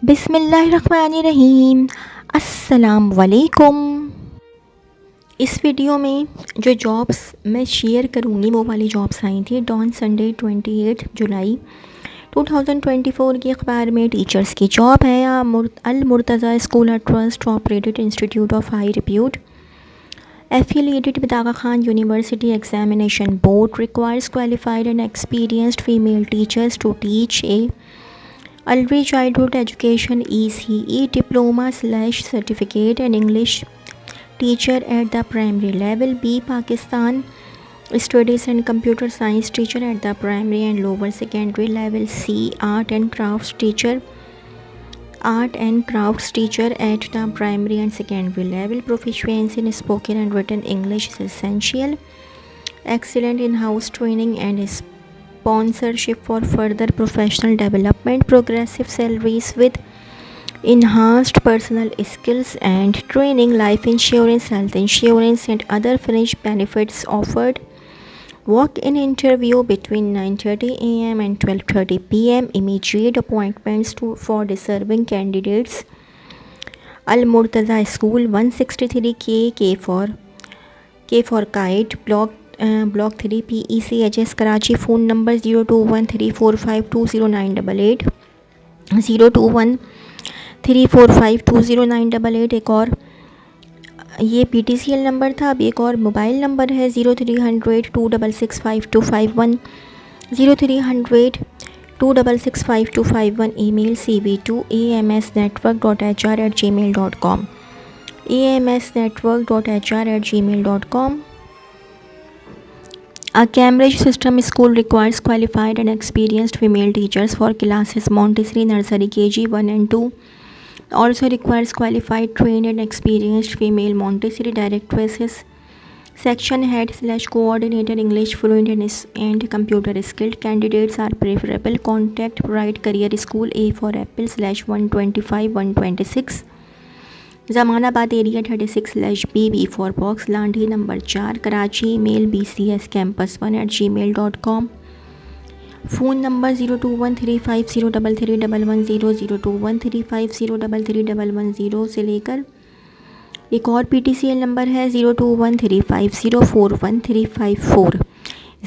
बिस्मिल्लाहिर्रहमानिर्रहीम। अस्सलाम वालेकुम। इस वीडियो में जो जॉब्स मैं शेयर करूँगी वो वाली जॉब्स आई थी डॉन संडे 28 जुलाई 2024 के अखबार में। टीचर्स की जॉब है। Al Murtaza school trust operated institute of high repute affiliated with Aga Khan University Examination Board requires qualified and experienced female teachers to teach a early childhood education ECE diploma/certificate and English teacher at the primary level. B. Pakistan studies and computer science teacher at the primary and lower secondary level. C. Art and crafts teacher at the primary and secondary level. Proficiency in spoken and written English is essential. Excellent in-house training and sponsorship for further professional development. Progressive salaries with enhanced personal skills and training. Life insurance, health insurance and other fringe benefits offered. Walk-in interview between 9:30 a.m. and 12:30 p.m. Immediate appointments for deserving candidates. Al Murtaza School 163 K for Kite, Block 3 PECHS Karachi. Phone number 0213452098 0213452098। एक और ये PTCL number था। अब एक और mobile number है 0300266551 0300266551। Email cv2amsnetwork.hr@gmail.com amsnetwork.hr@gmail.com। A Cambridge System School requires qualified and experienced female teachers for classes Montessori, Nursery, KG 1 and 2. Also requires qualified, trained and experienced female Montessori directresses, section head/coordinator, English fluent and computer skilled. Candidates are preferable. Contact Bright Career School, A for Apple /125-126, Zamanabad area 36/B, B for Box, Landhi number 4, Karachi. Email bcscampus1@gmail.com। Phone number 021350331110 021350331110 से लेकर एक और PTCL number है 0213504135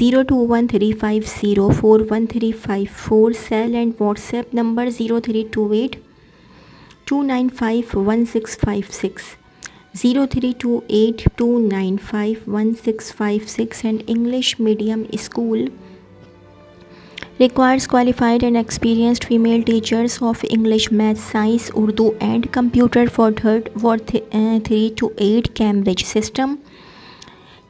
0213504135। Cell and WhatsApp number 0328295156 0328295156 and English medium school requires qualified and experienced female teachers of English, Math, Science, Urdu and Computer for 3 to 8 Cambridge system.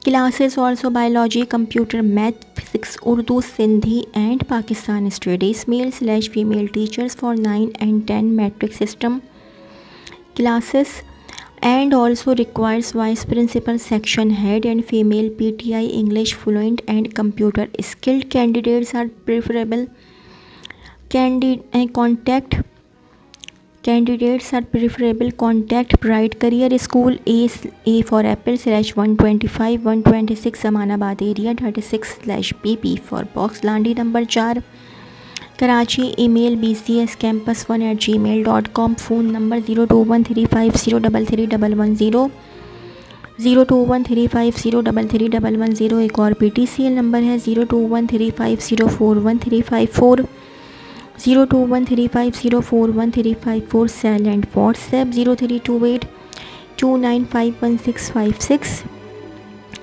Classes also biology, computer, math, physics, Urdu, Sindhi and Pakistan studies. Male/female teachers for 9 and 10 metric system classes. And also requires vice principal, section head and female PTI English fluent and computer skilled. Candidates are preferable. Contact Bright Career School, A for Apple /125-126 Zamanabad area 36/B, B for Box, Landhi number 4, Karachi. Email bcscampus1@gmail.com। Phone number 021350331110 021350331110। एक और PTCL number है 0213504135 0213504135। Cell and WhatsApp 0328295156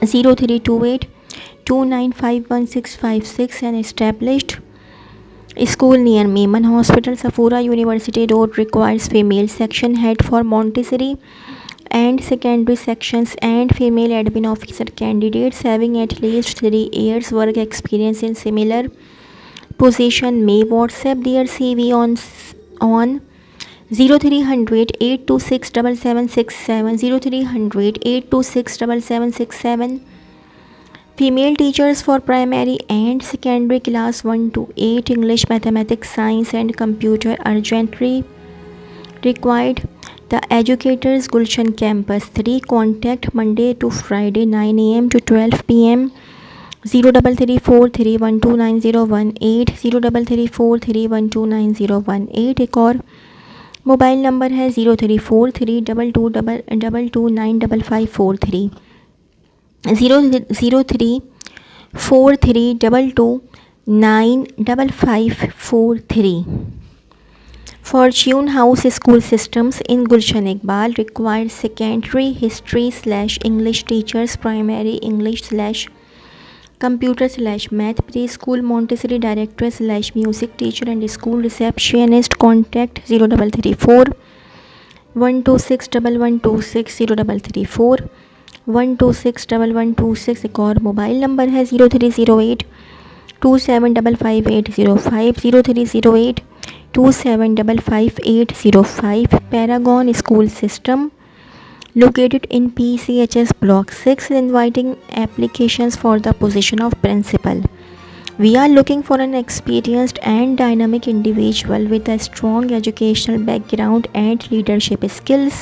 0328295156 and established School near Maiman Hospital, Safura University Road requires female section head for Montessori and secondary sections and female admin officer. Candidates having at least 3 years work experience in similar position may WhatsApp their CV on 0300-826-7767 0300-826-7767। Female teachers for primary and secondary class 1 to 8 English, Mathematics, Science and Computer urgently required. The educators, Gulshan Campus 3. Contact Monday to Friday 9 a.m. to 12 p.m. 0334312918 0334312918। एक और mobile number है 03432222295543, 034322295543. Fortune House School Systems in Gulshan Iqbal requires secondary history/English teachers, primary English/computer/math, preschool Montessori director/music teacher and school receptionist. Contact 0334 126 1126 0334 126 1126. एक और mobile number है 0308 2755 0308 2755 Paragon School System located in PCHS Block 6 is inviting applications for the position of principal. We are looking for an experienced and dynamic individual with a strong educational background and leadership skills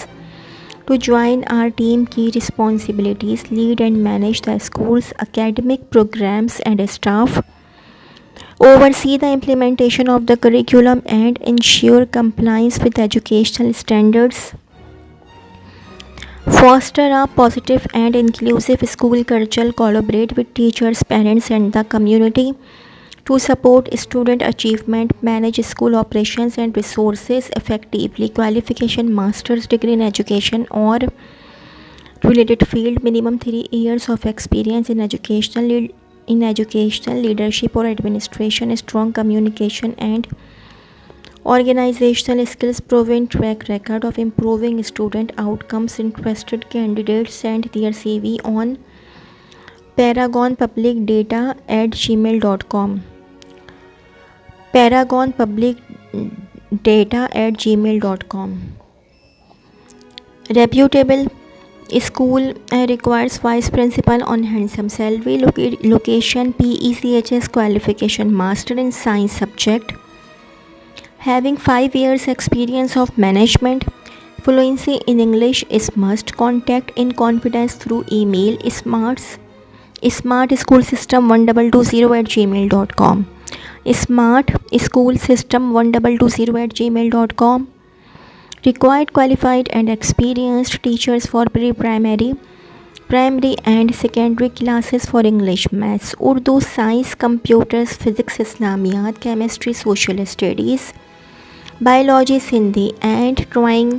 to join our team. Key responsibilities: lead and manage the school's academic programs and staff, oversee the implementation of the curriculum and ensure compliance with educational standards, foster a positive and inclusive school culture, collaborate with teachers, parents and the community to support student achievement, manage school operations and resources effectively. Qualification: master's degree in education or related field, minimum 3 years of experience in educational leadership or administration, strong communication and organizational skills, proven track record of improving student outcomes. Interested candidates send their CV on paragonpublicdata@gmail.com. paragonpublicdata@gmail.com. Reputable school requires vice principal on handsome salary. Location: PECHS. Qualification: master in science subject, having 5 years experience of management. Fluency in English is must. Contact in confidence through email smartschoolsystem1220@gmail.com. smartschoolsystem1220@gmail.com. Required qualified and experienced teachers for primary and secondary classes for English, Maths, Urdu, Science, Computers, Physics, Islamiyat, Chemistry, Social Studies, Biology, Hindi and Drawing.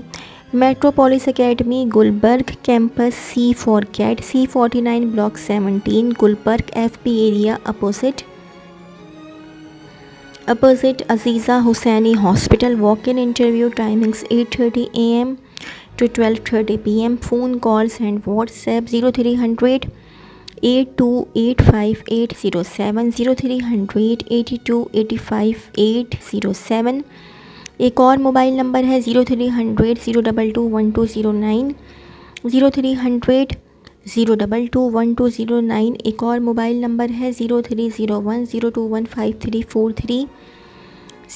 Metropolis Academy, Gulbarg Campus, C for Cat, C49 Block 17, Gulbarg, FP area opposite Aziza Hussaini Hospital. Walk-in interview timings 8:30 a.m. to 12:30 p.m. Phone calls and WhatsApp 0300 8285807 0300 8285807. एक और mobile number है 0300 022 1209 0300 022 1209. एक और mobile number है 0301 0215343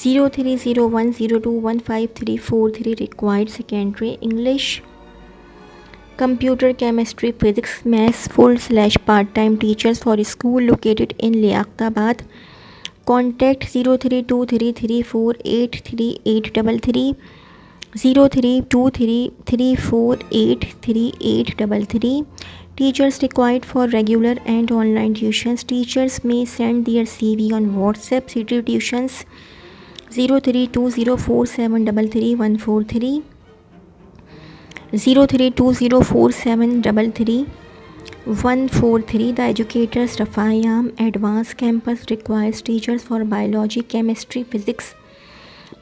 0301 0215343. Required secondary English, computer, chemistry, physics, maths full/part-time teachers for school located in Liaqtabad. Contact 032334833833 032334833833. Teachers required for regular and online tuitions. Teachers may send their CV on WhatsApp. City Tuitions 032047333143 032047333143. The educators Rafayam Advanced Campus requires teachers for biology, chemistry, physics,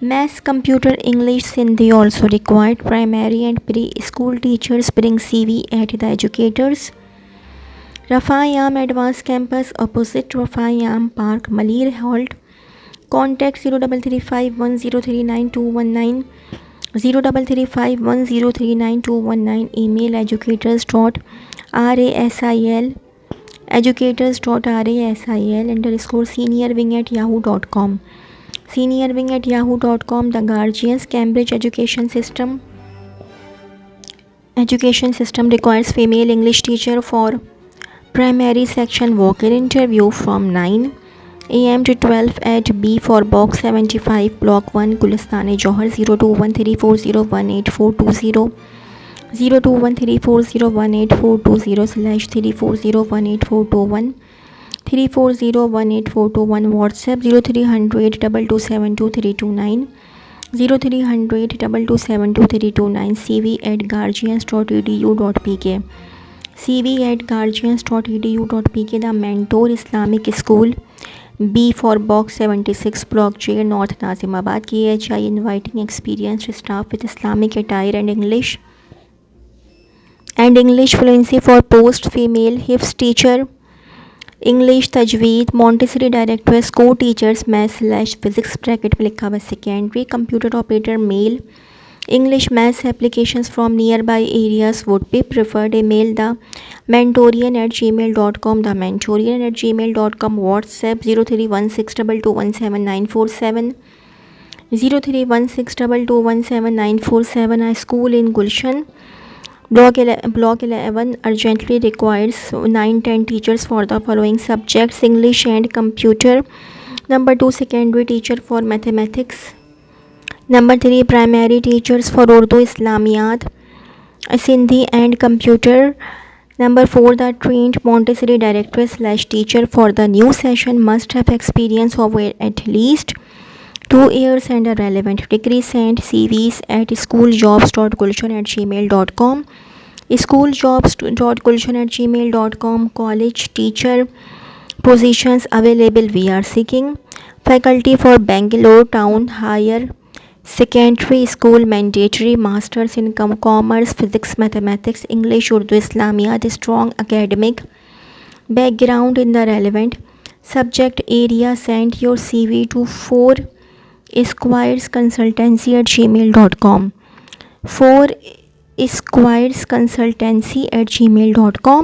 maths, computer, English, Hindi also required. Primary and pre-school teachers bring CV at the educators Rafayam Advanced Campus opposite Rafayam Park, Malir Halt. Contact 0335103919 0335103919. Email educators.rasil@seniorwing@yahoo.com. seniorwing@yahoo.com. The Guardians Cambridge Education System requires female English teacher for primary section. Walk-in interview from 9 AM to 12 at B for Box 75, Block 1, Gulistane Johar 0213401842 0213401842/34018421 34018421 WhatsApp 0300 2272 0300 2272 cv@guardians.edu.pk cv@guardians.edu.pk The Mentor Islamic School, B for Box 76, Block J, North Nazimabad, KHI inviting experienced staff with Islamic attire and English fluency for post female Hifz teacher, English Tajweed, Montessori directors, co-teachers, math/physics bracket में लिखा हुआ secondary, computer operator male, English maths applications from nearby areas would be preferred. Email the mentorian@gmail.com, thementorian@gmail.com. WhatsApp 0316221797 0316221797. A school in Gulshan, Block 11 urgently requires 9-10 teachers for the following subjects: English and computer. Number 2, secondary teacher for mathematics. Number 3, primary teachers for Urdu, Islamiyat, Sindhi and computer. Number 4, the trained Montessori director/teacher for the new session must have experience of at least 2 years and a relevant degree. Send CVs at schooljobs.gulshan@gmail.com schooljobs.gulshan@gmail.com. College teacher positions available. We are seeking faculty for Bangalore town. Higher secondary school mandatory. Masters in commerce, physics, mathematics, English, Urdu, Islamiyat. Strong academic background in the relevant subject area. Send your CV to 4 esquiresconsultancy@gmail.com 4 esquiresconsultancy@gmail.com.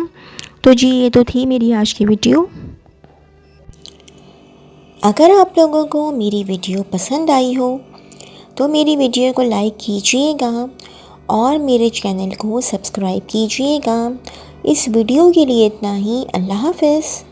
तो जी ये तो थी मेरी आज की video. अगर आप लोगों को मेरी वीडियो पसंद आई हो तो मेरी वीडियो को लाइक कीजिएगा और मेरे चैनल को सब्सक्राइब कीजिएगा। इस वीडियो के लिए इतना ही। अल्लाह हाफ़िज़।